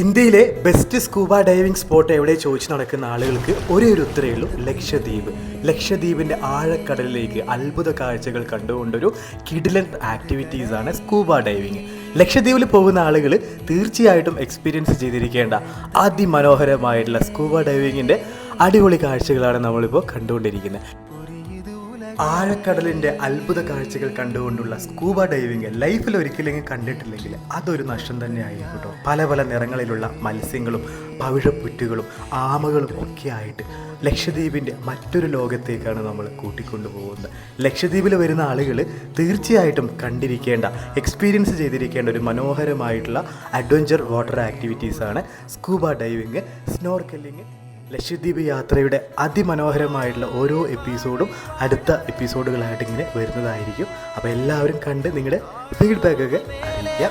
ഇന്ത്യയിലെ best scuba diving spot എവിടെ ചോദിച്ചു നടക്കുന്ന ആളുകൾക്ക് ഒരേ ഒരു ഉത്തരവേ ഉള്ളൂ, ലക്ഷദ്വീപ്. ലക്ഷദ്വീപിൻ്റെ ആഴക്കടലിലേക്ക് അത്ഭുത കാഴ്ചകൾ കണ്ടുകൊണ്ടൊരു കിടിലൻ ആക്ടിവിറ്റീസാണ് സ്കൂബ ഡൈവിങ്. ലക്ഷദ്വീപിൽ പോകുന്ന ആളുകൾ തീർച്ചയായിട്ടും എക്സ്പീരിയൻസ് ചെയ്തിരിക്കേണ്ട അതിമനോഹരമായിട്ടുള്ള സ്കൂബ ഡൈവിങ്ങിൻ്റെ അടിപൊളി കാഴ്ചകളാണ് നമ്മളിപ്പോൾ കണ്ടുകൊണ്ടിരിക്കുന്നത്. ആഴക്കടലിൻ്റെ അത്ഭുത കാഴ്ചകൾ കണ്ടുകൊണ്ടുള്ള സ്കൂബ ഡൈവിങ് ലൈഫിൽ ഒരിക്കലെങ്കിലും കണ്ടിട്ടില്ലെങ്കിൽ അതൊരു നഷ്ടം തന്നെ ആയിരിക്കും കേട്ടോ. പല പല നിറങ്ങളിലുള്ള മത്സ്യങ്ങളും പവിഴപ്പുറ്റുകളും ആമകളും ഒക്കെ ആയിട്ട് ലക്ഷദ്വീപിൻ്റെ മറ്റൊരു ലോകത്തേക്കാണ് നമ്മൾ കൂട്ടിക്കൊണ്ടു പോകുന്നത്. ലക്ഷദ്വീപിൽ വരുന്ന ആളുകൾ തീർച്ചയായിട്ടും കണ്ടിരിക്കേണ്ട, എക്സ്പീരിയൻസ് ചെയ്തിരിക്കേണ്ട ഒരു മനോഹരമായിട്ടുള്ള അഡ്വഞ്ചർ വാട്ടർ ആക്ടിവിറ്റീസാണ് സ്കൂബ ഡൈവിങ്, സ്നോർക്കലിങ്. ലക്ഷദ്വീപ് യാത്രയുടെ അതിമനോഹരമായിട്ടുള്ള ഓരോ എപ്പിസോഡും അടുത്ത എപ്പിസോഡുകളായിട്ട് ഇങ്ങനെ വരുന്നതായിരിക്കും. അപ്പോൾ എല്ലാവരും കണ്ട് നിങ്ങളുടെ ഫീഡ്ബാക്കൊക്കെ അറിയിക്കുക.